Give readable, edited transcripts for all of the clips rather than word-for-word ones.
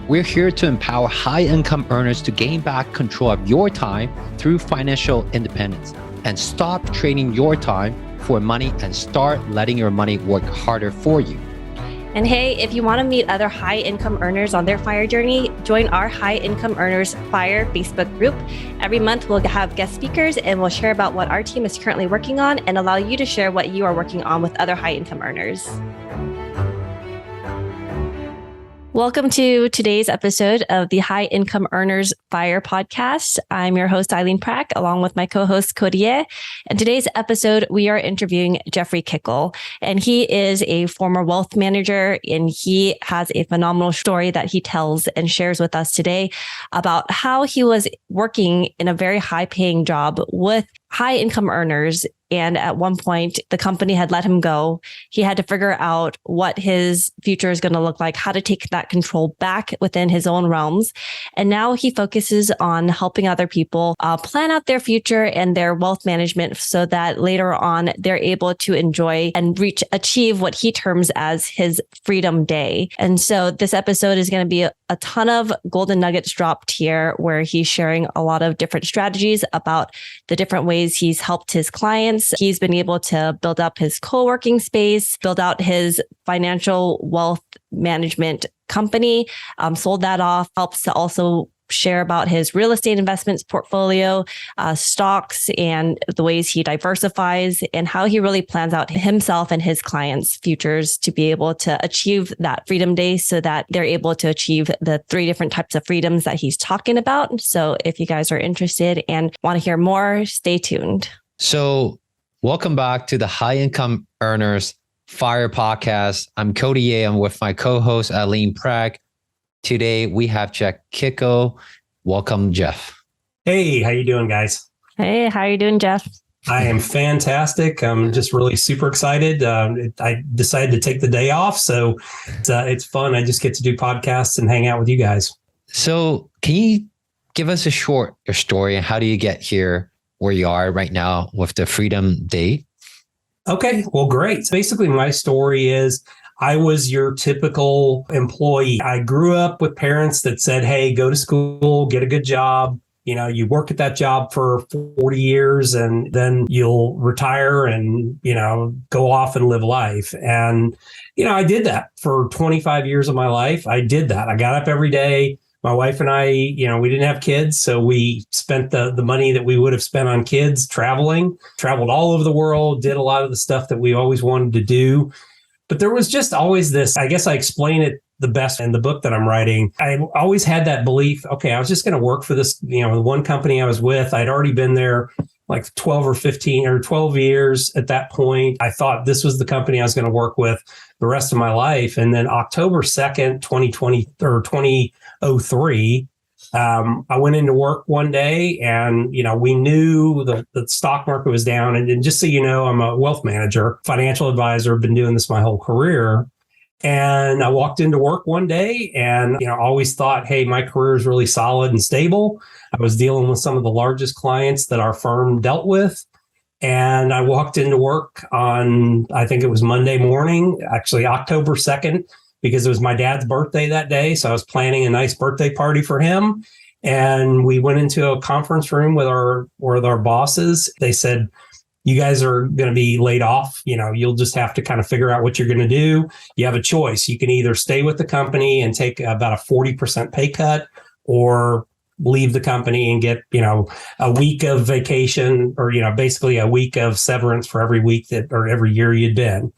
We're here to empower high-income earners to gain back control of your time through financial independence and stop trading your time for money and start letting your money work harder for you. And hey, if you want to meet other high-income earners on their FIRE journey, join our High Income Earners FIRE Facebook group. Every month, we'll have guest speakers and we'll share about what our team is currently working on and allow you to share what you are working on with other high-income earners. Welcome to today's episode of the High Income Earners FIRE podcast. I'm your host, Eileen Prack, along with my co-host, Coworking. And today's episode, we are interviewing Jeffrey Kikel. And he is a former wealth manager, and he has a phenomenal story that he tells and shares with us today about how he was working in a very high-paying job with high income earners. And at one point, the company had let him go. He had to figure out what his future is going to look like, how to take that control back within his own realms. And now he focuses on helping other people plan out their future and their wealth management so that later on, they're able to enjoy and achieve what he terms as his freedom day. And so this episode is going to be a ton of golden nuggets dropped here, where he's sharing a lot of different strategies about the different ways he's helped his clients. He's been able to build up his co-working space, build out his financial wealth management company, sold that off, helps to also share about his real estate investments portfolio, stocks, and the ways he diversifies and how he really plans out himself and his clients' futures to be able to achieve that freedom day so that they're able to achieve the 3 different types of freedoms that he's talking about. So if you guys are interested and want to hear more, stay tuned. So welcome back to the High Income Earners FIRE podcast. I'm Coworking. I'm with my co-host, Eileen Prack. Today, we have Jeff Kikel. Welcome, Jeff. Hey, how you doing, guys? Hey, how are you doing, Jeff? I am fantastic. I'm just really super excited. I decided to take the day off, so it's fun. I just get to do podcasts and hang out with you guys. So can you give us your story and how do you get here where you are right now with the Freedom Day? Okay, well, great. Basically, my story is I was your typical employee. I grew up with parents that said, hey, go to school, get a good job. You know, you work at that job for 40 years and then you'll retire and, go off and live life. And, I did that for 25 years of my life. I did that. I got up every day. My wife and I, we didn't have kids. So we spent the money that we would have spent on kids traveled all over the world, did a lot of the stuff that we always wanted to do. But there was just always this, I guess I explain it the best in the book that I'm writing. I always had that belief, okay, I was just going to work for this, the one company I was with. I'd already been there like 12 or 15 or 12 years at that point. I thought this was the company I was going to work with the rest of my life. And then October 2nd, 2020 or 2003, I went into work one day and, we knew the stock market was down. And just so you know, I'm a wealth manager, financial advisor, been doing this my whole career. And I walked into work one day and, always thought, hey, my career is really solid and stable. I was dealing with some of the largest clients that our firm dealt with. And I walked into work on, I think it was Monday morning, actually October 2nd, because it was my dad's birthday that day. So I was planning a nice birthday party for him. And we went into a conference room with our bosses. They said, you guys are going to be laid off. You'll just have to kind of figure out what you're going to do. You have a choice. You can either stay with the company and take about a 40% pay cut or leave the company and get, a week of vacation or, basically a week of severance for every week or every year you'd been.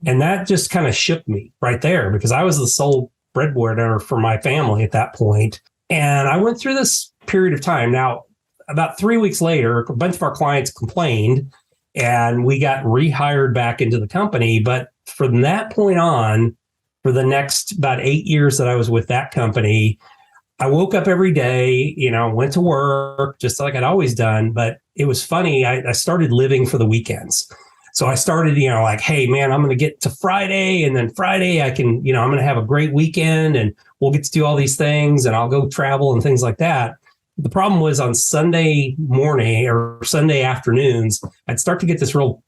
And that just kind of shook me right there because I was the sole breadwinner for my family at that point. And I went through this period of time. Now, about 3 weeks later, a bunch of our clients complained and we got rehired back into the company. But from that point on, for the next about 8 years that I was with that company, I woke up every day, went to work just like I'd always done. But it was funny. I started living for the weekends. So I started, like, hey, man, I'm going to get to Friday and then Friday I can, I'm going to have a great weekend and we'll get to do all these things and I'll go travel and things like that. The problem was on Sunday morning or Sunday afternoons, I'd start to get this real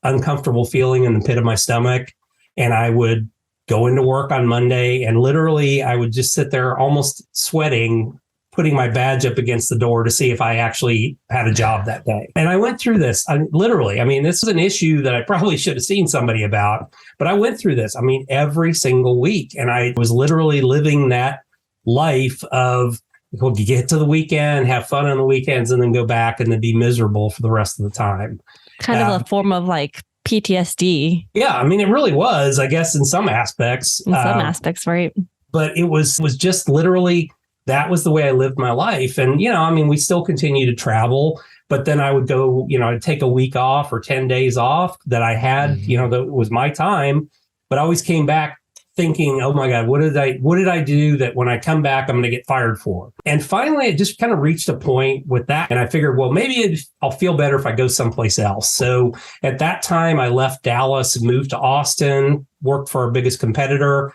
uncomfortable feeling in the pit of my stomach. And I would go into work on Monday, and literally I would just sit there almost sweating, putting my badge up against the door to see if I actually had a job that day. And I went through this. This is an issue that I probably should have seen somebody about, but I went through this, every single week. And I was literally living that life of, well, get to the weekend, have fun on the weekends, and then go back and then be miserable for the rest of the time. Kind of a form of like PTSD. Yeah, it really was, I guess, in some aspects. Right. But it was just literally, that was the way I lived my life. And, we still continue to travel, but then I would go, I'd take a week off or 10 days off that I had, that was my time. But I always came back thinking, oh my God, what did I do that when I come back, I'm going to get fired for? And finally, it just kind of reached a point with that. And I figured, well, maybe I'll feel better if I go someplace else. So at that time, I left Dallas, moved to Austin, worked for our biggest competitor.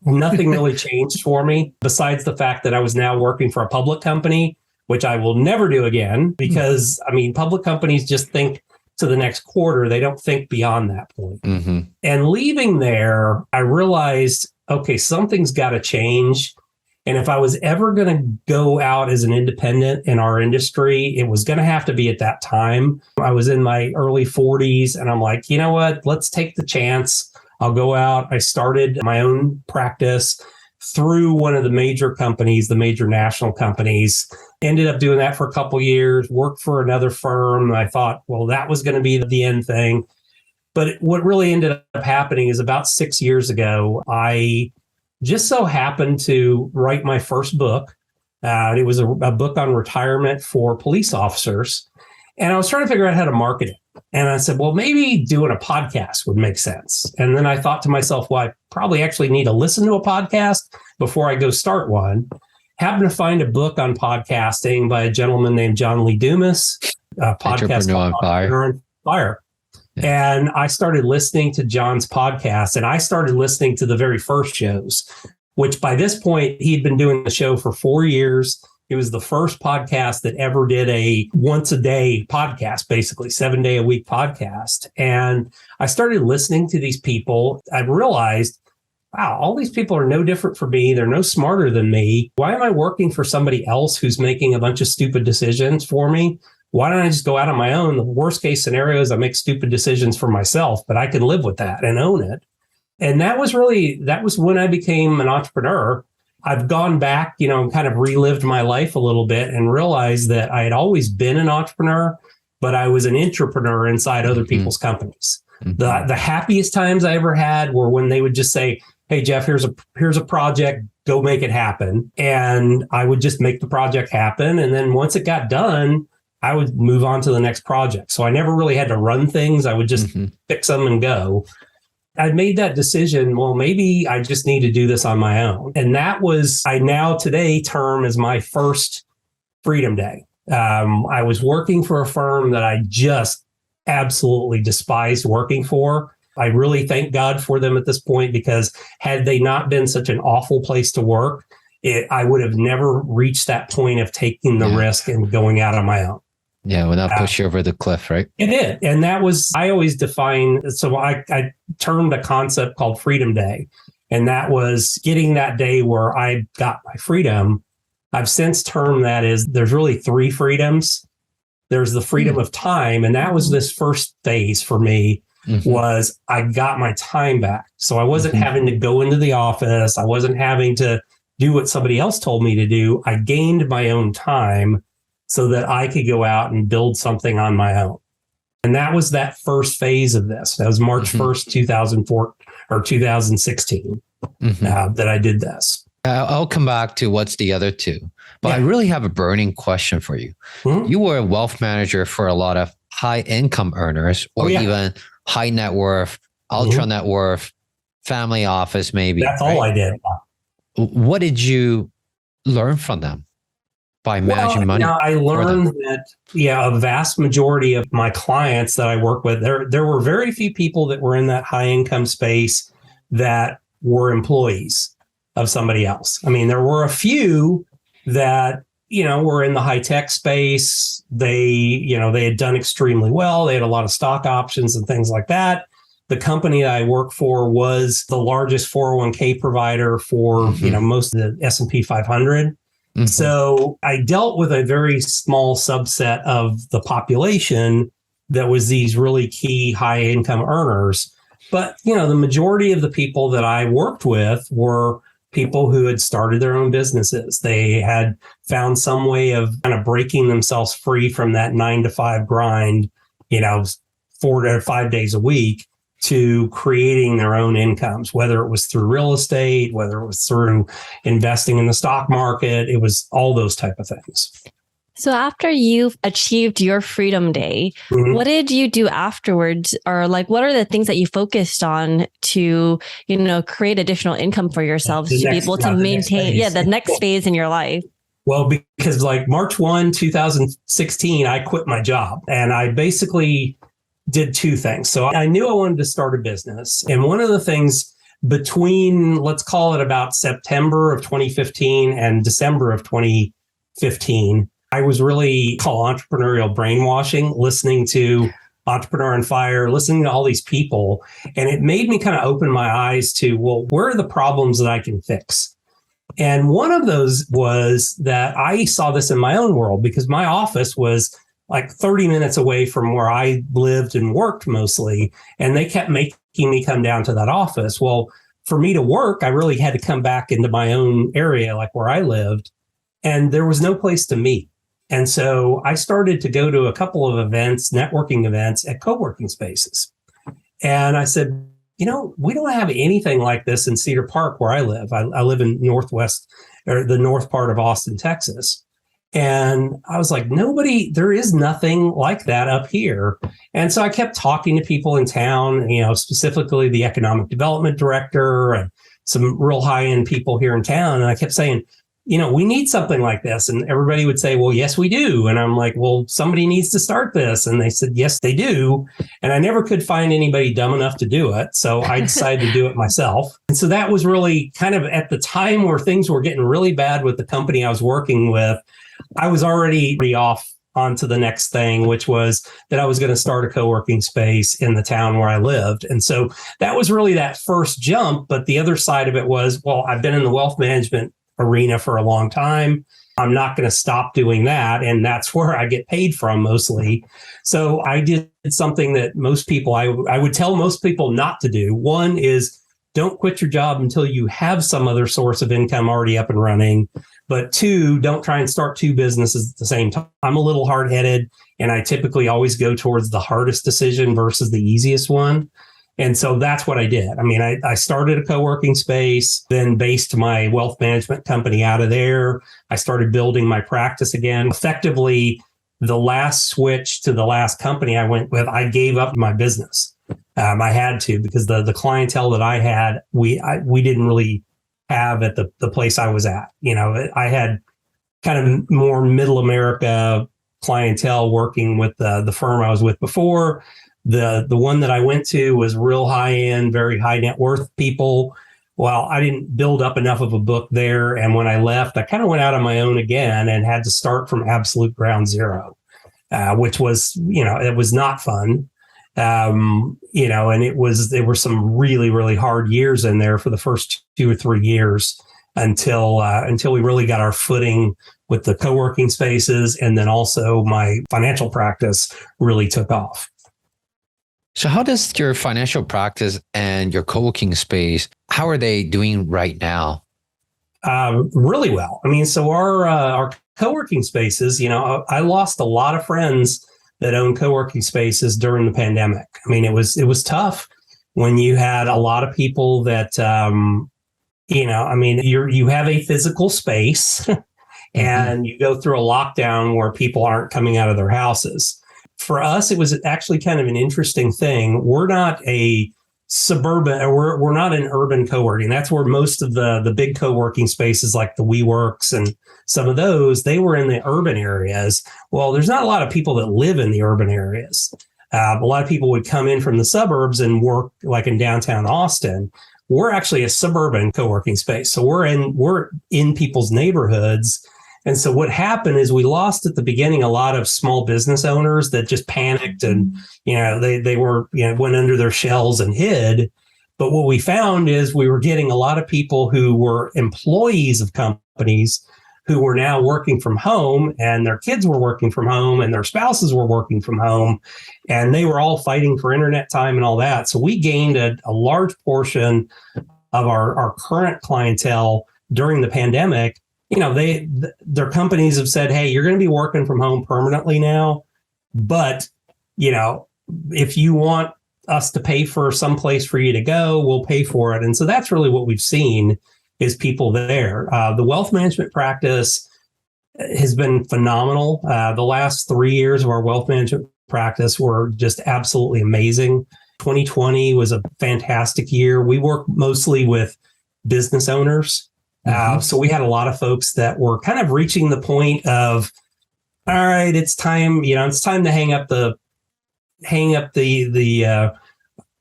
Nothing really changed for me besides the fact that I was now working for a public company, which I will never do again because, public companies just think to the next quarter. They don't think beyond that point. Mm-hmm. And leaving there, I realized, okay, something's got to change. And if I was ever going to go out as an independent in our industry, it was going to have to be at that time. I was in my early 40s and I'm like, you know what? Let's take the chance. I'll go out. I started my own practice through one of the major companies, the major national companies. Ended up doing that for a couple of years, worked for another firm. I thought, well, that was going to be the end thing. But what really ended up happening is about 6 years ago, I just so happened to write my first book. It was a book on retirement for police officers. And I was trying to figure out how to market it. And I said, well, maybe doing a podcast would make sense. And then I thought to myself, well, I probably actually need to listen to a podcast before I go start one. Happened to find a book on podcasting by a gentleman named John Lee Dumas, a podcast called Entrepreneur on Fire. Yeah. And I started listening to John's podcast, and I started listening to the very first shows, which by this point, he'd been doing the show for 4 years. It was the first podcast that ever did a once a day podcast, basically 7-day-a-week podcast. And I started listening to these people. I realized, wow, all these people are no different from me. They're no smarter than me. Why am I working for somebody else who's making a bunch of stupid decisions for me? Why don't I just go out on my own? The worst case scenario is I make stupid decisions for myself, but I can live with that and own it. And that was when I became an entrepreneur. I've gone back, and kind of relived my life a little bit and realized that I had always been an entrepreneur, but I was an intrapreneur inside other people's companies. Mm-hmm. The happiest times I ever had were when they would just say, hey, Jeff, here's a project, go make it happen. And I would just make the project happen. And then once it got done, I would move on to the next project. So I never really had to run things. I would just fix them and go. I made that decision, well, maybe I just need to do this on my own. And that was, I now today term as my first freedom day. I was working for a firm that I just absolutely despised working for. I really thank God for them at this point, because had they not been such an awful place to work, I would have never reached that point of taking the risk and going out on my own. Yeah, will not push you over the cliff, right? It did. And that was, I always define, so I termed a concept called Freedom Day. And that was getting that day where I got my freedom. I've since termed that as there's really 3 freedoms. There's the freedom of time. And that was this first phase for me, was I got my time back. So I wasn't having to go into the office. I wasn't having to do what somebody else told me to do. I gained my own time so that I could go out and build something on my own. And that was that first phase of this. That was March 1st, 2004 or 2016 that I did this. I'll come back to what's the other 2. But I really have a burning question for you. You were a wealth manager for a lot of high income earners, or even high net worth, ultra net worth, family office, maybe. That's all I did. What did you learn from them by managing money? I learned that, a vast majority of my clients that I work with, there were very few people that were in that high income space that were employees of somebody else. I mean, there were a few that, were in the high tech space. They had done extremely well. They had a lot of stock options and things like that. the company that I work for was the largest 401k provider for, most of the S&P 500. Mm-hmm. So I dealt with a very small subset of the population that was these really key high income earners. But, the majority of the people that I worked with were people who had started their own businesses. They had found some way of kind of breaking themselves free from that 9 to 5 grind, 4 to 5 days a week, to creating their own incomes, whether it was through real estate, whether it was through investing in the stock market. It was all those type of things. So after you've achieved your Freedom Day, what did you do afterwards? Or what are the things that you focused on to, create additional income for yourselves to be able to maintain the next phase in your life? Well, because March 1, 2016, I quit my job, and I basically did 2 things. So I knew I wanted to start a business. And one of the things between, let's call it about September of 2015 and December of 2015, I was really called entrepreneurial brainwashing, listening to Entrepreneur on Fire, listening to all these people. And it made me kind of open my eyes to, well, where are the problems that I can fix? And one of those was that I saw this in my own world, because my office was 30 minutes away from where I lived and worked mostly. And they kept making me come down to that office. Well, for me to work, I really had to come back into my own area, where I lived. And there was no place to meet. And so I started to go to a couple of events, networking events at co-working spaces. And I said, we don't have anything like this in Cedar Park where I live. I live in the north part of Austin, Texas. And I was like, there is nothing like that up here. And so I kept talking to people in town, specifically the economic development director and some real high-end people here in town. And I kept saying, we need something like this. And everybody would say, well, yes, we do. And I'm like, well, somebody needs to start this. And they said, yes, they do. And I never could find anybody dumb enough to do it. So I decided to do it myself. And so that was really kind of at the time where things were getting really bad with the company I was working with. I was already off onto the next thing, which was that I was going to start a co-working space in the town where I lived. And so that was really that first jump. But the other side of it was, well, I've been in the wealth management arena for a long time. I'm not going to stop doing that. And that's where I get paid from mostly. So I did something that most people, I would tell most people not to do. One is, don't quit your job until you have some other source of income already up and running. But 2, don't try and start 2 businesses at the same time. I'm a little hard-headed, and I typically always go towards the hardest decision versus the easiest one. And so that's what I did. I started a co-working space, then based my wealth management company out of there. I started building my practice again. Effectively, the last switch to the last company I went with, I gave up my business. I had to, because the clientele that I had, we didn't really have at the place I was at. I had kind of more middle America clientele working with the firm I was with before. The one that I went to was real high end, very high net worth people. Well, I didn't build up enough of a book there. And when I left, I kind of went out on my own again and had to start from absolute ground zero, which was, it was not fun. And there were some really, really hard years in there for the first 2 or 3 years until we really got our footing with the co-working spaces. And then also my financial practice really took off. So how does your financial practice and your co-working space, how are they doing right now? Really well. So our co-working spaces, I lost a lot of friends that own co-working spaces during the pandemic. It was tough when you had a lot of people that, you have a physical space and you go through a lockdown where people aren't coming out of their houses. For us, it was actually kind of an interesting thing. We're not a suburban, or we're not an urban co-working. That's where most of the big co-working spaces like the WeWorks and some of those, they were in the urban areas. Well, there's not a lot of people that live in the urban areas. A lot of people would come in from the suburbs and work like in downtown Austin. We're actually a suburban co-working space. So we're in people's neighborhoods. And so what happened is we lost at the beginning a lot of small business owners that just panicked and, they were, went under their shells and hid. But what we found is we were getting a lot of people who were employees of companies who were now working from home, and their kids were working from home, and their spouses were working from home, and they were all fighting for internet time and all that. So we gained a large portion of our current clientele during the pandemic. Their companies have said, hey, you're going to be working from home permanently now, but if you want us to pay for some place for you to go, we'll pay for it. And so that's really what we've seen is people there. The wealth management practice has been phenomenal. The last 3 years of our wealth management practice were just absolutely amazing. 2020 was a fantastic year. We work mostly with business owners. So we had a lot of folks that were kind of reaching the point of, all right, it's time to hang up the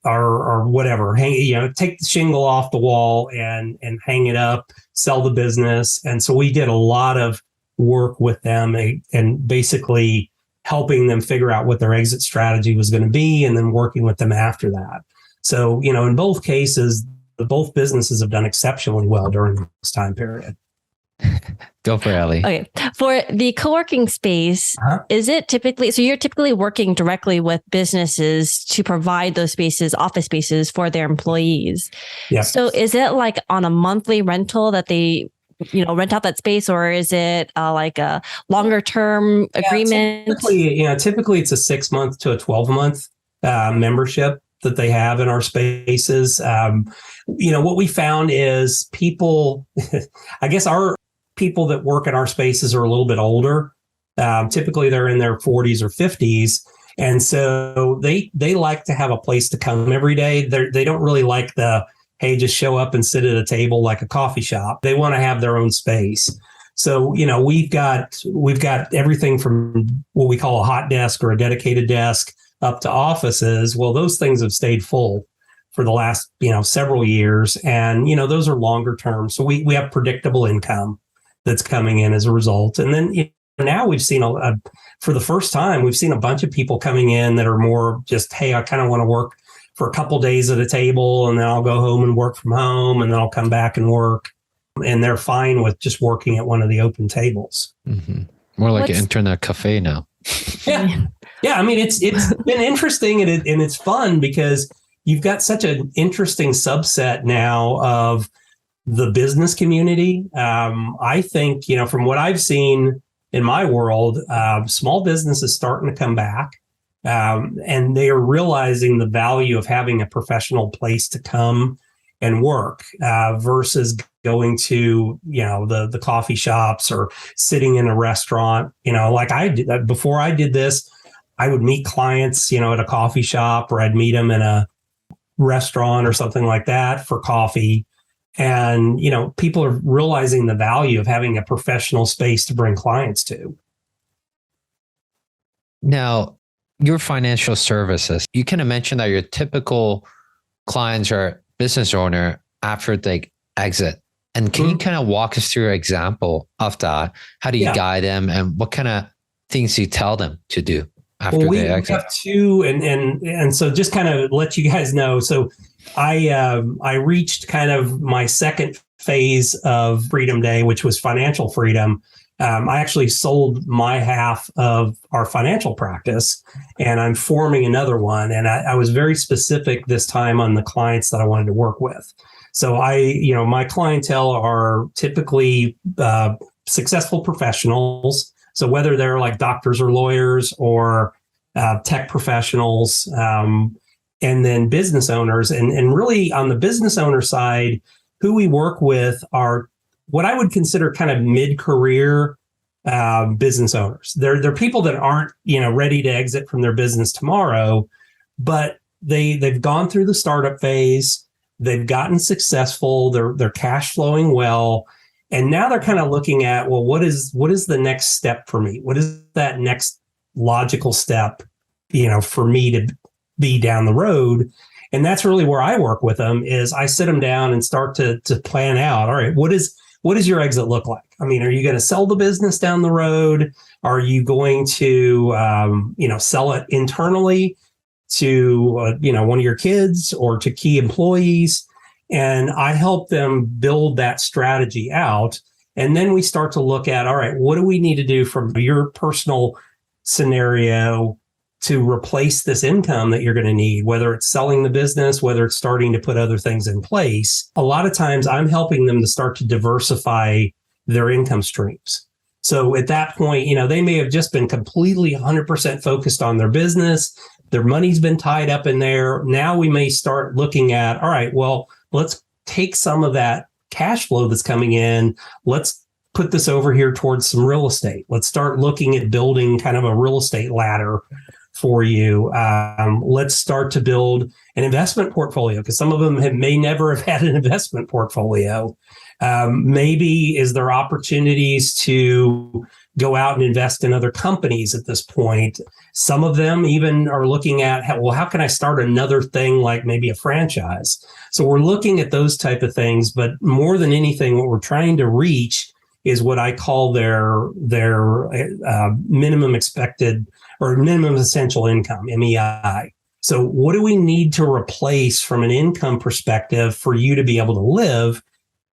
or whatever, take the shingle off the wall and hang it up, sell the business. And so we did a lot of work with them and basically helping them figure out what their exit strategy was going to be, and then working with them after that. So, in both cases, both businesses have done exceptionally well during this time period. Go for it, Ellie. Okay. For the co-working space, is it typically, so you're typically working directly with businesses to provide those spaces, office spaces for their employees. Yeah. So is it like on a monthly rental that they, rent out that space, or is it like a longer term agreement? Typically it's a 6 month to a 12-month membership that they have in our spaces. What we found is people, I guess our people that work in our spaces are a little bit older. Typically they're in their 40s or 50s. And so they like to have a place to come every day. They don't really like hey, just show up and sit at a table like a coffee shop. They want to have their own space. So, we've got everything from what we call a hot desk or a dedicated desk up to offices. Well, those things have stayed full for the last, several years. And, those are longer term. So we have predictable income that's coming in as a result. And then now we've seen for the first time, we've seen a bunch of people coming in that are more just, hey, I kind of want to work for a couple days at a table, and then I'll go home and work from home, and then I'll come back and work. And they're fine with just working at one of the open tables. Mm-hmm. More like an internet cafe now. Yeah. Yeah. I mean, it's been interesting and it's fun because you've got such an interesting subset now of the business community. I think, from what I've seen in my world, small business is starting to come back. And they are realizing the value of having a professional place to come and work versus going to, the coffee shops or sitting in a restaurant. Like I did before I did this, I would meet clients, at a coffee shop, or I'd meet them in a restaurant or something like that for coffee. And, people are realizing the value of having a professional space to bring clients to. Now, your financial services, you kind of mentioned that your typical clients are business owner after they exit. And can you kind of walk us through an example of that? How do you guide them, and what kind of things do you tell them to do after they exit? We have two, and so just kind of let you guys know. So I reached kind of my second phase of Freedom Day, which was financial freedom. I actually sold my half of our financial practice, and I'm forming another one. And I was very specific this time on the clients that I wanted to work with. So my clientele are typically successful professionals. So whether they're like doctors or lawyers or tech professionals, and then business owners. And really on the business owner side, who we work with are what I would consider kind of mid-career business owners. They're people that aren't, ready to exit from their business tomorrow, but they've gone through the startup phase. They've gotten successful. They're cash flowing well. And now they're kind of looking at, well, what is the next step for me? What is that next logical step, for me to be down the road? And that's really where I work with them. Is I sit them down and start to plan out, all right, what is what does your exit look like? I mean, are you going to sell the business down the road? Are you going to, sell it internally to, one of your kids or to key employees? And I help them build that strategy out. And then we start to look at, all right, what do we need to do from your personal scenario to replace this income that you're going to need, whether it's selling the business, whether it's starting to put other things in place. A lot of times I'm helping them to start to diversify their income streams. So at that point, they may have just been completely 100% focused on their business. Their money's been tied up in there. Now we may start looking at, all right, well, let's take some of that cash flow that's coming in. Let's put this over here towards some real estate. Let's start looking at building kind of a real estate ladder for you. Let's start to build an investment portfolio, because some of them may never have had an investment portfolio. Maybe is there opportunities to go out and invest in other companies at this point? Some of them even are looking at, how can I start another thing like maybe a franchise? So we're looking at those type of things, but more than anything, what we're trying to reach is what I call their minimum expected or minimum essential income, MEI. So what do we need to replace from an income perspective for you to be able to live?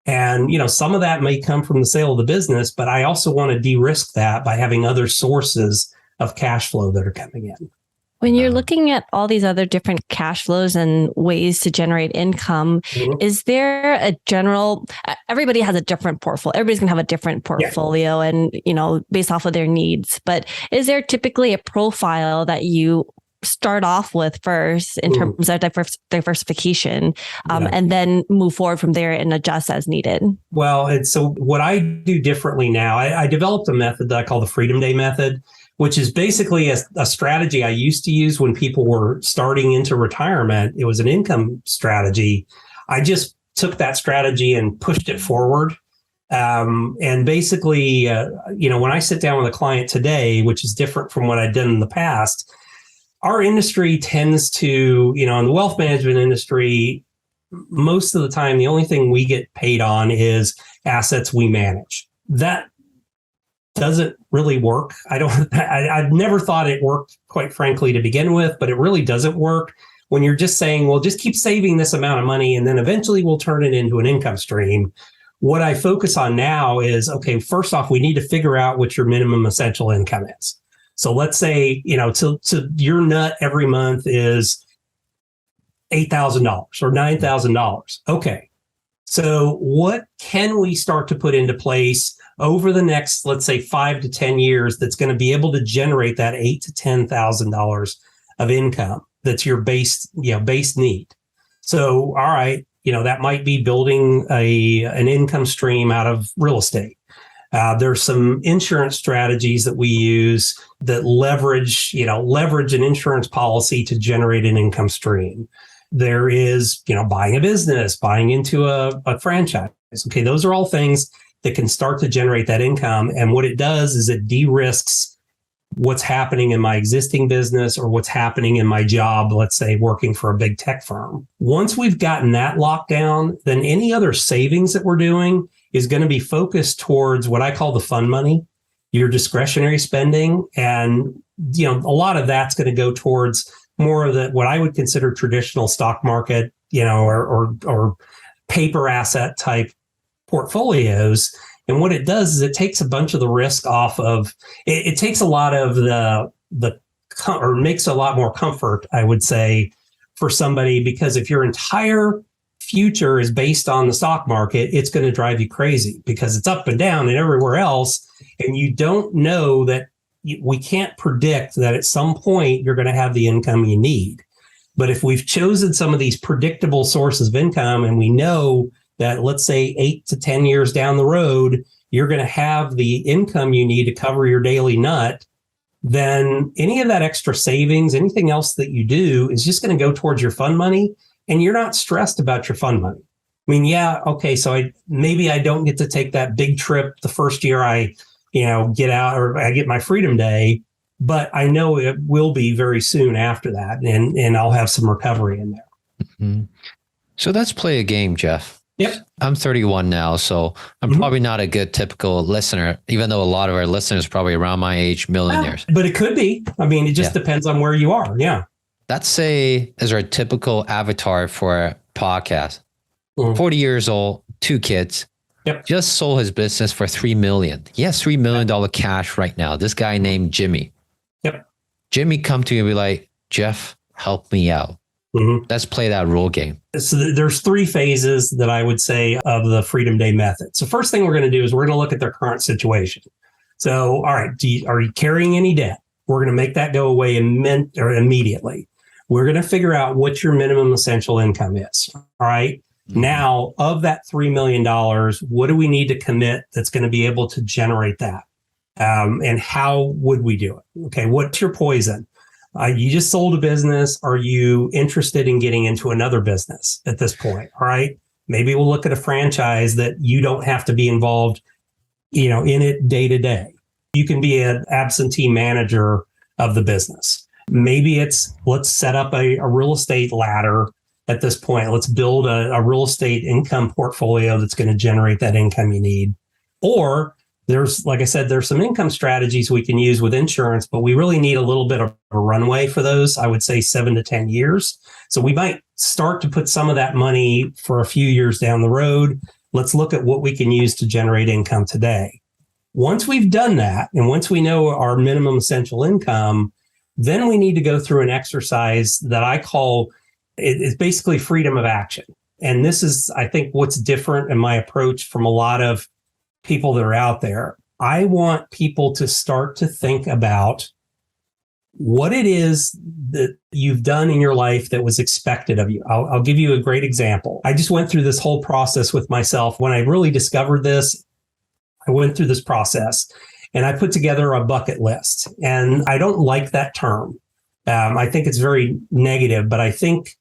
And, some of that may come from the sale of the business, but I also want to de-risk that by having other sources of cash flow that are coming in. When you're looking at all these other different cash flows and ways to generate income, is there a general, everybody has a different portfolio. Everybody's going to have a different portfolio and, based off of their needs. But is there typically a profile that you start off with first in terms of diversification and then move forward from there and adjust as needed? Well, and so what I do differently now, I developed a method that I call the Freedom Day method, which is basically a strategy I used to use when people were starting into retirement. It was an income strategy. I just took that strategy and pushed it forward. And basically, when I sit down with a client today, which is different from what I'd done in the past, our industry tends to, in the wealth management industry, most of the time, the only thing we get paid on is assets we manage. That doesn't really work. I've never thought it worked, quite frankly, to begin with, but it really doesn't work when you're just saying, well, just keep saving this amount of money and then eventually we'll turn it into an income stream. What I focus on now is, okay, first off, we need to figure out what your minimum essential income is. So let's say, to your nut every month is $8,000 or $9,000. Okay. So what can we start to put into place over the next, let's say, 5 to 10 years that's going to be able to generate that $8,000 to $10,000 of income that's your base need? So, all right, that might be building an income stream out of real estate. There's some insurance strategies that we use that leverage an insurance policy to generate an income stream. There is, buying a business, buying into a franchise. Okay, those are all things that can start to generate that income. And what it does is it de-risks what's happening in my existing business or what's happening in my job, let's say working for a big tech firm. Once we've gotten that locked down, then any other savings that we're doing is going to be focused towards what I call the fun money, your discretionary spending. And, a lot of that's going to go towards more of what I would consider traditional stock market, or paper asset type portfolios. And what it does is it takes a bunch of the risk off of, it takes a lot of or makes a lot more comfort, I would say, for somebody, because if your entire future is based on the stock market, it's going to drive you crazy because it's up and down and everywhere else. And you don't know that we can't predict that at some point you're going to have the income you need. But if we've chosen some of these predictable sources of income and we know that, let's say 8 to 10 years down the road, you're going to have the income you need to cover your daily nut, then any of that extra savings, anything else that you do is just going to go towards your fund money. And you're not stressed about your fund money. I mean, yeah, okay, so maybe I don't get to take that big trip the first year I, get out or I get my Freedom Day, but I know it will be very soon after that, and I'll have some recovery in there. Mm-hmm. So let's play a game, Jeff. Yep. I'm 31 now, so I'm probably not a good typical listener, even though a lot of our listeners are probably around my age, millionaires. But it could be. I mean, it just depends on where you are. Yeah. Let's say is our typical avatar for a podcast. 40 years old, 2 kids. Yep. Just sold his business for $3 million. He has $3 million cash right now. This guy named Jimmy. Yep. Jimmy come to you and be like, Jeff, help me out. Let's play that role game. So there's 3 phases that I would say of the Freedom Day method. So first thing we're going to do is we're going to look at their current situation. So, all right, are you carrying any debt? We're going to make that go away immediately. We're going to figure out what your minimum essential income is. All right. Now, of that $3 million, what do we need to commit that's going to be able to generate that? And how would we do it? Okay. What's your poison? You just sold a business. Are you interested in getting into another business at this point? All right. Maybe we'll look at a franchise that you don't have to be involved, in it day to day. You can be an absentee manager of the business. Maybe let's set up a real estate ladder at this point. Let's build a real estate income portfolio that's going to generate that income you need. Or like I said, there's some income strategies we can use with insurance, but we really need a little bit of a runway for those. I would say 7 to 10 years. So we might start to put some of that money for a few years down the road. Let's look at what we can use to generate income today. Once we've done that, and once we know our minimum essential income, then we need to go through an exercise that I call, it's basically freedom of action. And this is, I think, what's different in my approach from a lot of people that are out there. I want people to start to think about what it is that you've done in your life that was expected of you. I'll give you a great example. I just went through this whole process with myself. When I really discovered this, I went through this process and I put together a bucket list. And I don't like that term. I think it's very negative, but I think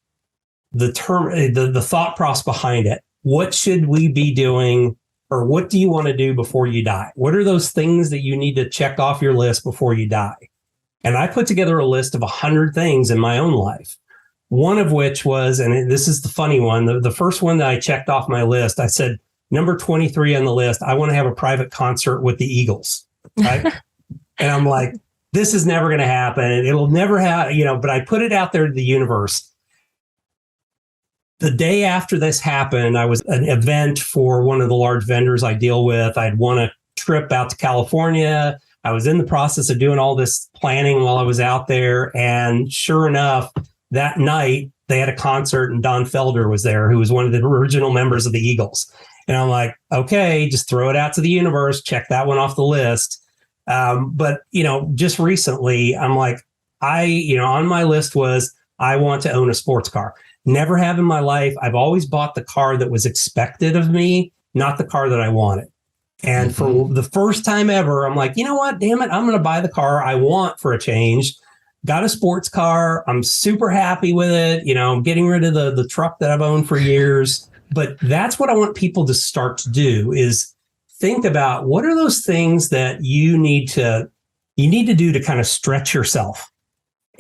the term, the thought process behind it, what should we be doing? Or what do you want to do before you die? What are those things that you need to check off your list before you die? And I put together a list of 100 things in my own life. One of which was, and this is the funny one, the first one that I checked off my list, I said, number 23 on the list, I want to have a private concert with the Eagles. Right? And I'm like, this is never going to happen. It'll never happen, but I put it out there to the universe. The day after this happened, I was at an event for one of the large vendors I deal with. I'd won a trip out to California. I was in the process of doing all this planning while I was out there. And sure enough, that night they had a concert and Don Felder was there, who was one of the original members of the Eagles. And I'm like, okay, just throw it out to the universe. Check that one off the list. But just recently, I'm like, on my list was, I want to own a sports car. Never have in my life. I've always bought the car that was expected of me, not the car that I wanted. And for the first time ever, I'm like, you know what? Damn it. I'm going to buy the car I want for a change. Got a sports car. I'm super happy with it. I'm getting rid of the truck that I've owned for years. But that's what I want people to start to do is think about what are those things that you need to do to kind of stretch yourself.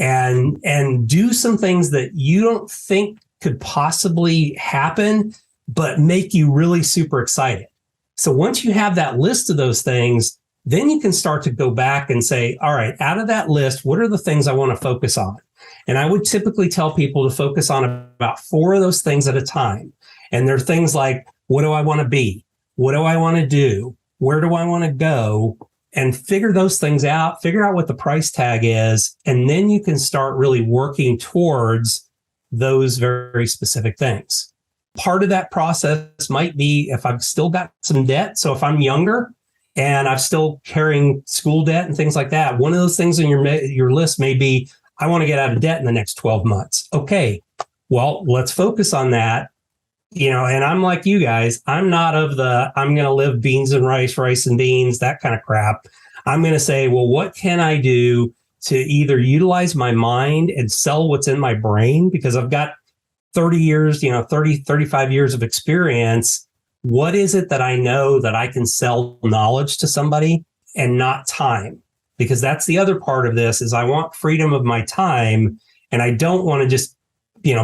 And do some things that you don't think could possibly happen, but make you really super excited. So once you have that list of those things, then you can start to go back and say, all right, out of that list, what are the things I want to focus on? And I would typically tell people to focus on about 4 of those things at a time. And they're things like, what do I want to be? What do I want to do? Where do I want to go? And figure those things out, figure out what the price tag is, and then you can start really working towards those very specific things. Part of that process might be if I've still got some debt. So if I'm younger and I'm still carrying school debt and things like that, one of those things on your list may be, I want to get out of debt in the next 12 months. Okay, well, let's focus on that. And I'm like you guys, I'm not of I'm going to live beans and rice and beans, that kind of crap. I'm going to say, well, what can I do to either utilize my mind and sell what's in my brain? Because I've got 30 years, 35 years of experience. What is it that I know that I can sell knowledge to somebody and not time? Because that's the other part of this is I want freedom of my time. And I don't want to just,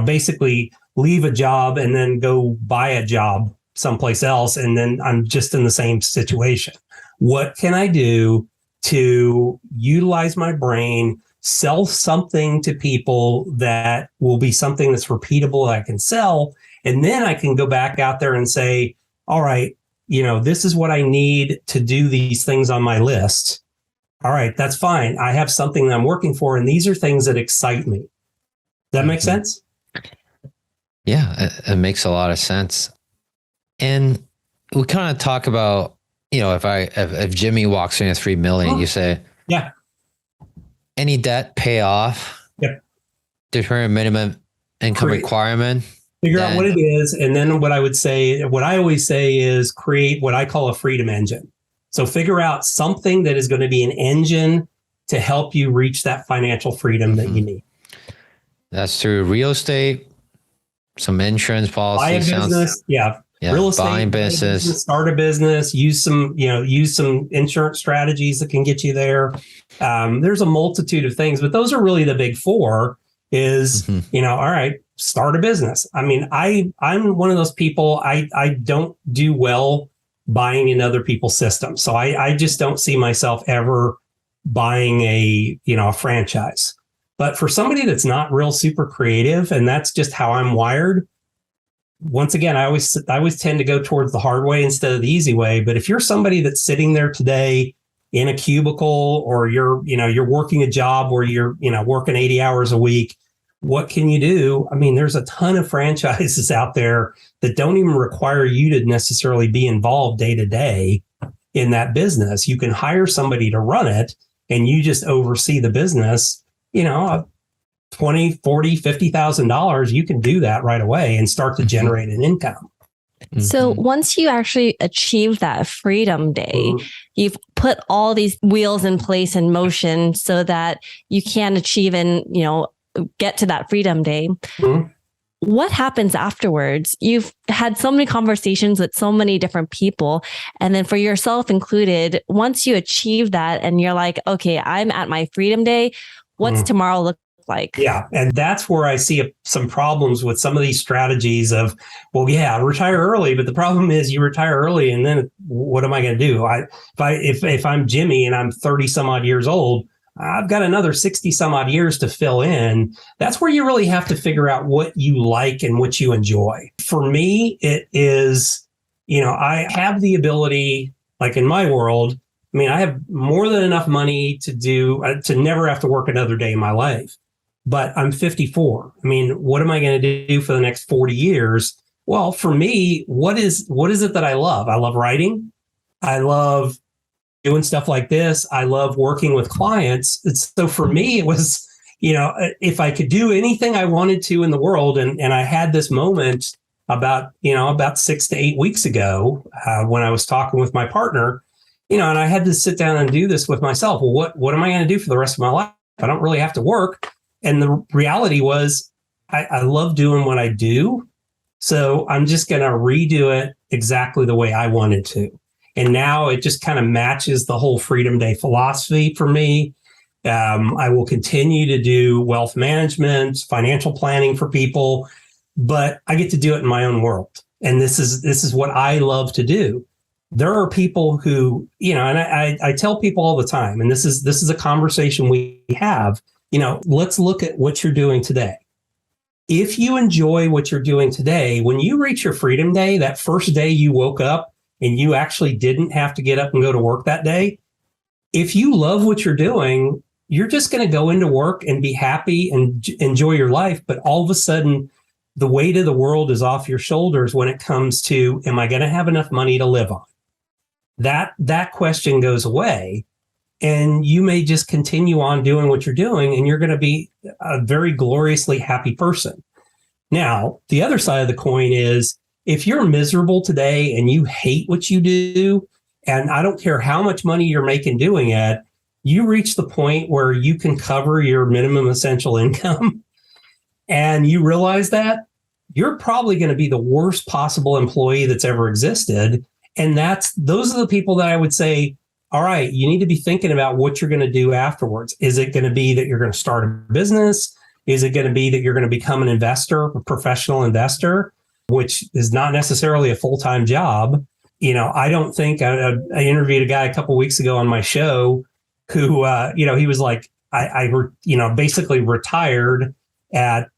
basically leave a job and then go buy a job someplace else, and then I'm just in the same situation. What can I do to utilize my brain, sell something to people that will be something that's repeatable that I can sell, and then I can go back out there and say, all right, this is what I need to do these things on my list. All right, that's fine. I have something that I'm working for, and these are things that excite me. Does that make sense? Yeah, it makes a lot of sense. And we kind of talk about, if Jimmy walks in at 3 million, you say, yeah, any debt pay off. Yep. Determine minimum income requirement. Figure out what it is. And then what I always say is create what I call a freedom engine. So figure out something that is going to be an engine to help you reach that financial freedom that you need. That's through real estate, some insurance policy. Buy a business. Yeah. Real estate, buying business, start a business, use some insurance strategies that can get you there. There's a multitude of things, but those are really the big four is, all right, start a business. I mean, I'm one of those people, I don't do well buying in other people's systems. So I just don't see myself ever buying a franchise. But for somebody that's not real super creative, and that's just how I'm wired, once again, I always tend to go towards the hard way instead of the easy way. But if you're somebody that's sitting there today in a cubicle, or you're working a job where you're working 80 hours a week, what can you do? I mean, there's a ton of franchises out there that don't even require you to necessarily be involved day to day in that business. You can hire somebody to run it, and you just oversee the business. $20,000, $40,000, $50,000, you can do that right away and start to generate an income. So once you actually achieve that freedom day, you've put all these wheels in place in motion so that you can achieve and, get to that freedom day. What happens afterwards? You've had so many conversations with so many different people. And then for yourself included, once you achieve that and you're like, okay, I'm at my freedom day, what's tomorrow look like? Yeah. And that's where I see some problems with some of these strategies of, retire early. But the problem is you retire early, and then what am I going to do? If I'm Jimmy and I'm 30 some odd years old, I've got another 60 some odd years to fill in. That's where you really have to figure out what you like and what you enjoy. For me, it is, I have the ability, like in my world, I have more than enough money to never have to work another day in my life. But I'm 54. What am I going to do for the next 40 years? Well, for me, what is it that I love? I love writing. I love doing stuff like this. I love working with clients. So for me, it was, if I could do anything I wanted to in the world, and I had this moment about 6 to 8 weeks ago when I was talking with my partner, and I had to sit down and do this with myself. Well, what am I going to do for the rest of my life? I don't really have to work. And the reality was I love doing what I do. So I'm just going to redo it exactly the way I wanted to. And now it just kind of matches the whole Freedom Day philosophy for me. I will continue to do wealth management, financial planning for people, but I get to do it in my own world. And this is what I love to do. There are people who, and I tell people all the time, and this is a conversation we have, let's look at what you're doing today. If you enjoy what you're doing today, when you reach your Freedom Day, that first day you woke up and you actually didn't have to get up and go to work that day, if you love what you're doing, you're just going to go into work and be happy and enjoy your life. But all of a sudden, the weight of the world is off your shoulders when it comes to, am I going to have enough money to live on? That question goes away, and you may just continue on doing what you're doing, and you're going to be a very gloriously happy person. Now, the other side of the coin is, if you're miserable today and you hate what you do, and I don't care how much money you're making doing it, you reach the point where you can cover your minimum essential income, and you realize that you're probably going to be the worst possible employee that's ever existed. And those are the people that I would say, all right, you need to be thinking about what you're going to do afterwards. Is it going to be that you're going to start a business? Is it going to be that you're going to become an investor, a professional investor? which is not necessarily a full-time job. I don't think I interviewed a guy a couple of weeks ago on my show who, he was like, I basically retired at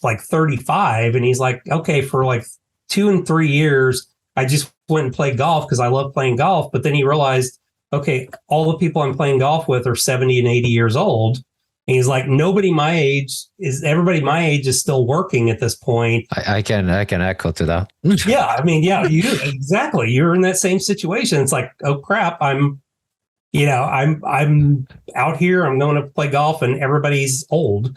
like 35. And he's like, okay, for like 2 and 3 years, I just went and played golf because I love playing golf. But then he realized, okay, all the people I'm playing golf with are 70 and 80 years old. And he's like, everybody my age is still working at this point. I can echo to that. Yeah. You exactly. You're in that same situation. It's like, oh crap, I'm out here, I'm going to play golf and everybody's old,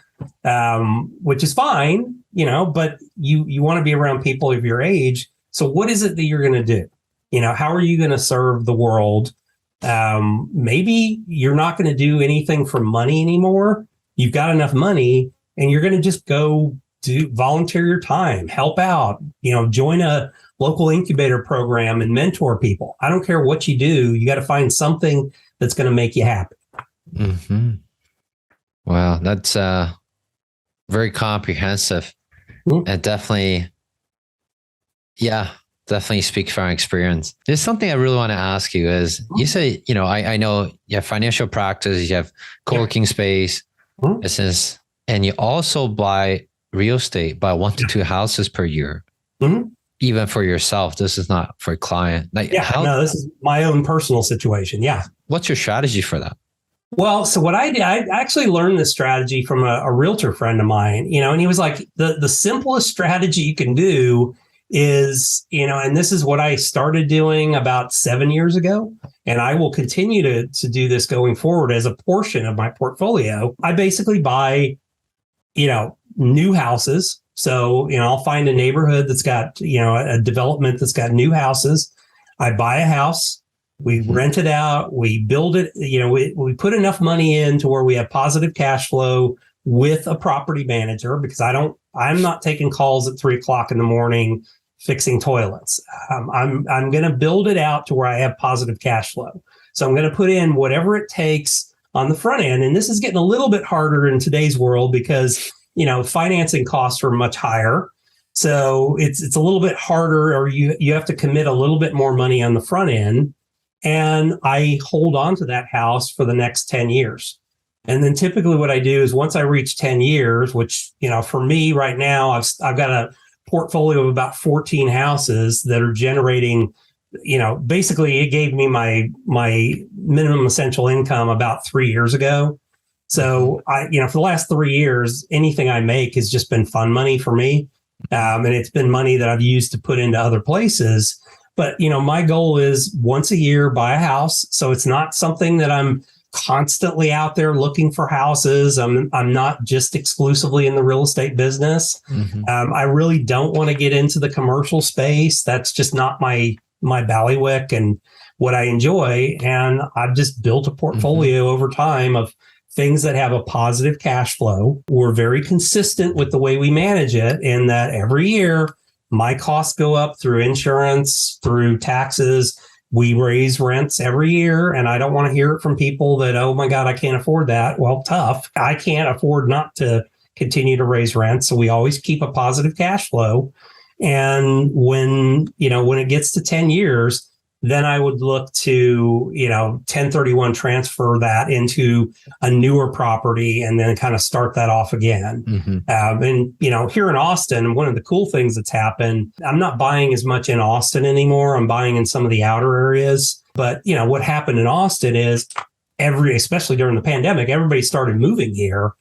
which is fine, but you want to be around people of your age. So what is it that you're going to do? How are you going to serve the world? Maybe you're not going to do anything for money anymore. You've got enough money and you're going to just go volunteer your time, help out, join a local incubator program and mentor people. I don't care what you do. You got to find something that's going to make you happy. Mm-hmm. Wow. That's very comprehensive. Mm-hmm. And definitely speak from experience. There's something I really want to ask you is, you say, I know you have financial practice, you have co-working space, business, and you also buy real estate, buy 1 to 2 houses per year. Mm-hmm. Even for yourself. This is not for a client. This is my own personal situation. Yeah. What's your strategy for that? Well, so what I did, I actually learned this strategy from a realtor friend of mine, and he was like, the simplest strategy you can do is, and this is what I started doing about 7 years ago. And I will continue to do this going forward as a portion of my portfolio. I basically buy, new houses. So, I'll find a neighborhood that's got, a development that's got new houses. I buy a house, we rent it out, we build it, we put enough money in to where we have positive cash flow with a property manager, because I'm not taking calls at 3:00 in the morning fixing toilets. I'm going to build it out to where I have positive cash flow. So I'm going to put in whatever it takes on the front end. And this is getting a little bit harder in today's world because financing costs are much higher. So it's a little bit harder, or you have to commit a little bit more money on the front end. And I hold on to that house for the next 10 years. And then typically what I do is once I reach 10 years, which, for me right now, I've got a portfolio of about 14 houses that are generating, basically it gave me my minimum essential income about 3 years ago. So for the last 3 years, anything I make has just been fun money for me. And it's been money that I've used to put into other places. But, my goal is once a year, buy a house. So it's not something that I'm constantly out there looking for houses. I'm not just exclusively in the real estate business. Mm-hmm. I really don't want to get into the commercial space. That's just not my ballywick and what I enjoy. And I've just built a portfolio over time of things that have a positive cash flow. We're very consistent with the way we manage it, in that every year my costs go up through insurance, through taxes. We raise rents every year, and I don't want to hear it from people that, oh my God, I can't afford that. Well, tough. I can't afford not to continue to raise rent. So we always keep a positive cash flow. And when it gets to 10 years, then I would look to, 1031 transfer that into a newer property and then kind of start that off again. Mm-hmm. And here in Austin, one of the cool things that's happened, I'm not buying as much in Austin anymore. I'm buying in some of the outer areas. But, what happened in Austin is especially during the pandemic, everybody started moving here.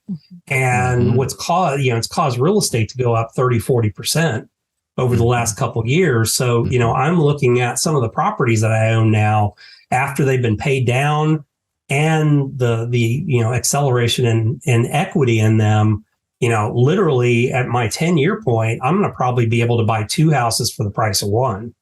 And mm-hmm. It's caused real estate to go up 30-40% over the last couple of years. So, I'm looking at some of the properties that I own now after they've been paid down, and the acceleration in equity in them. Literally at my 10-year point, I'm going to probably be able to buy 2 houses for the price of one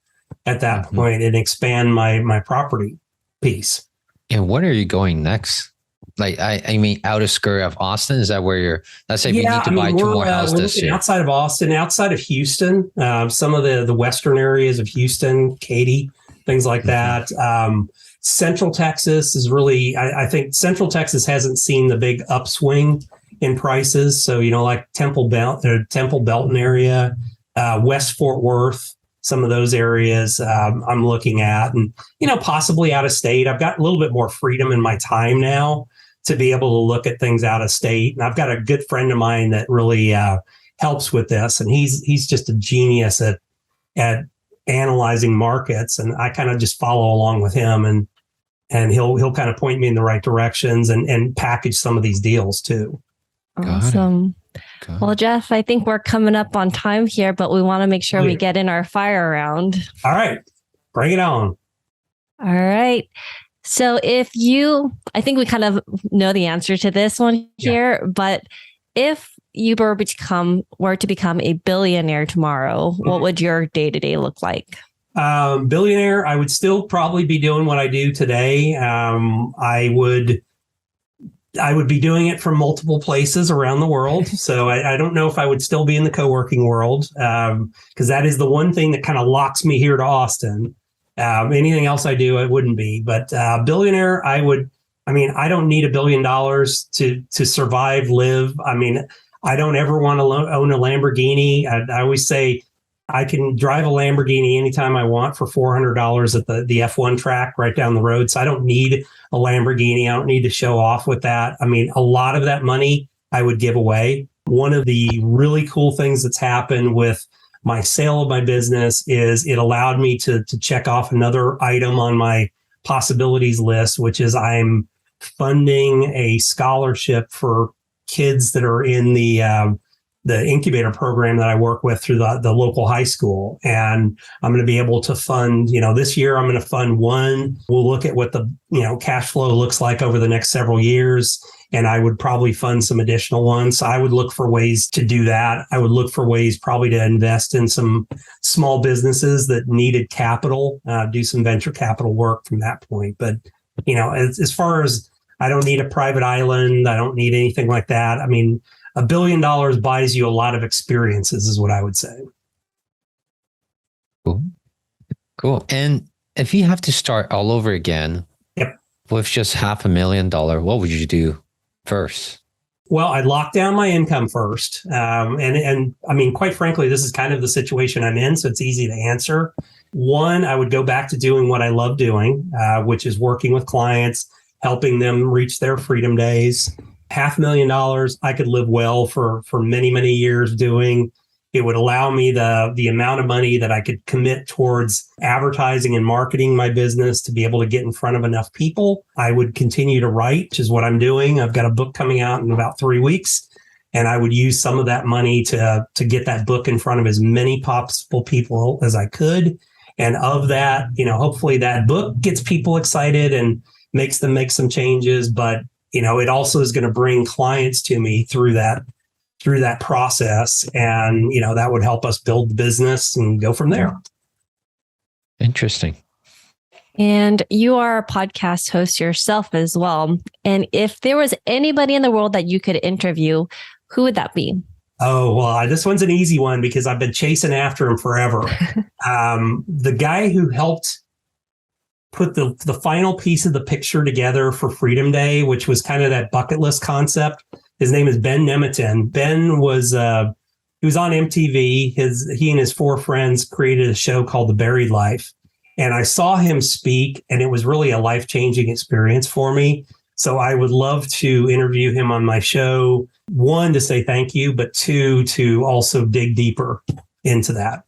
at that mm-hmm. point and expand my property piece. And when are you going next? Like, I mean, outer skirt of Austin, is that where let's say you need to buy 2 more houses this year? Outside of Austin, outside of Houston, some of the western areas of Houston, Katy, things like mm-hmm. that. Central Texas is really, I think Central Texas hasn't seen the big upswing in prices. So, like Temple Belton area, West Fort Worth, some of those areas I'm looking at, and possibly out of state. I've got a little bit more freedom in my time now to be able to look at things out of state. And I've got a good friend of mine that really helps with this, and he's just a genius at analyzing markets, and I kind of just follow along with him, and he'll kind of point me in the right directions and package some of these deals too. Awesome. Well, Jeff, I think we're coming up on time here, but we want to make sure we get in our fire round. All right, bring it on. All right. So I think we kind of know the answer to this one here, but if you were to become a billionaire tomorrow, what would your day-to-day look like? Billionaire, I would still probably be doing what I do today. I would be doing it from multiple places around the world. So I don't know if I would still be in the co-working world, because that is the one thing that kind of locks me here to Austin. Anything else I do, it wouldn't be. But billionaire, I don't need $1 billion to survive, live. I don't ever want to own a Lamborghini. I always say I can drive a Lamborghini anytime I want for $400 at the F1 track right down the road. So I don't need a Lamborghini. I don't need to show off with that. A lot of that money I would give away. One of the really cool things that's happened with my sale of my business is it allowed me to check off another item on my possibilities list, which is I'm funding a scholarship for kids that are in the incubator program that I work with through the local high school. And I'm going to be able to fund, this year I'm going to fund one. We'll look at what the, cash flow looks like over the next several years. And I would probably fund some additional ones. So I would look for ways to do that. I would look for ways probably to invest in some small businesses that needed capital, do some venture capital work from that point. But, as far as I don't need a private island, I don't need anything like that. $1 billion buys you a lot of experiences is what I would say. Cool. And if you have to start all over again with just $500,000, what would you do first? Well, I'd lock down my income first. Quite frankly, this is kind of the situation I'm in, so it's easy to answer. One, I would go back to doing what I love doing, which is working with clients, helping them reach their freedom days. $500,000, I could live well for many, many years doing. It would allow me the amount of money that I could commit towards advertising and marketing my business to be able to get in front of enough people. I would continue to write, which is what I'm doing. I've got a book coming out in about 3 weeks, and I would use some of that money to get that book in front of as many possible people as I could. And of that, hopefully that book gets people excited and makes them make some changes. But, it also is going to bring clients to me through that process. And, that would help us build the business and go from there. Interesting. And you are a podcast host yourself as well. And if there was anybody in the world that you could interview, who would that be? Oh, well, this one's an easy one because I've been chasing after him forever. The guy who helped put the final piece of the picture together for Freedom Day, which was kind of that bucket list concept. His name is Ben Nemetin. Ben was he was on MTV. He and his 4 friends created a show called The Buried Life. And I saw him speak, and it was really a life-changing experience for me. So I would love to interview him on my show. 1, to say thank you, but 2, to also dig deeper into that.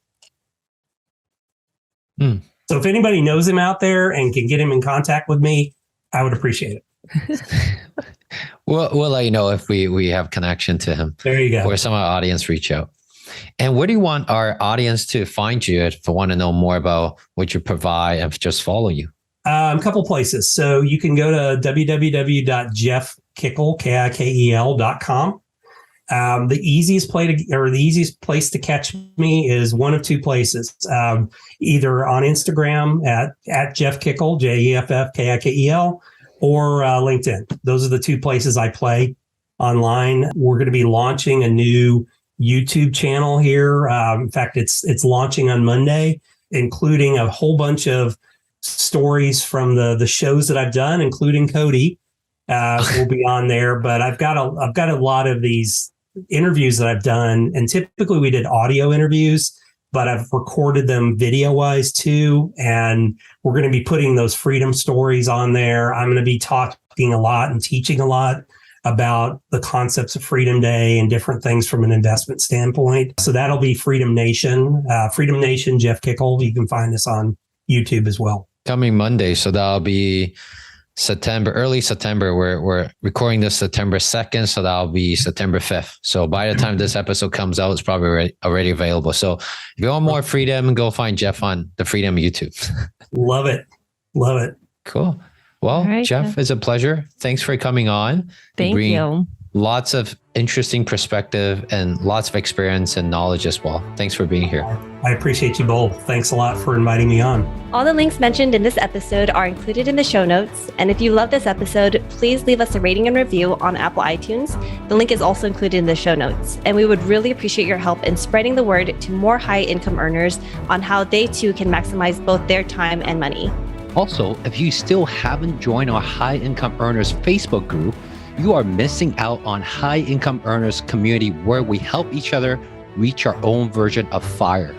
So if anybody knows him out there and can get him in contact with me, I would appreciate it. We'll let you know if we have connection to him. There you go. Or some of our audience reach out. And where do you want our audience to find you if they want to know more about what you provide and just follow you? A couple places. So you can go to www.jeffkikel.com. The easiest place to catch me is one of 2 places. Either on Instagram at Jeff Kikel, JEFFKIKEL, or LinkedIn. Those are the 2 places I play online. We're going to be launching a new YouTube channel here. In fact, it's launching on Monday, including a whole bunch of stories from the shows that I've done, including Cody will be on there. But I've got a lot of these interviews that I've done, and typically we did audio interviews, but I've recorded them video wise too. And we're going to be putting those freedom stories on there. I'm going to be talking a lot and teaching a lot about the concepts of Freedom Day and different things from an investment standpoint. So that'll be Freedom Nation, Jeff Kikel. You can find us on YouTube as well. Coming Monday. So that'll be early September. We're recording this September 2nd. So that'll be September 5th. So by the time this episode comes out, it's probably already available. So if you want more freedom, go find Jeff on the Freedom YouTube. Love it. Love it. Cool. Well, right, Jeff, it's a pleasure. Thanks for coming on. Thank you. Lots of interesting perspective and lots of experience and knowledge as well. Thanks for being here. I appreciate you both. Thanks a lot for inviting me on. All the links mentioned in this episode are included in the show notes. And if you love this episode, please leave us a rating and review on Apple iTunes. The link is also included in the show notes. And we would really appreciate your help in spreading the word to more high income earners on how they too can maximize both their time and money. Also, if you still haven't joined our High Income Earners Facebook group, you are missing out on High Income Earners community where we help each other reach our own version of FIRE.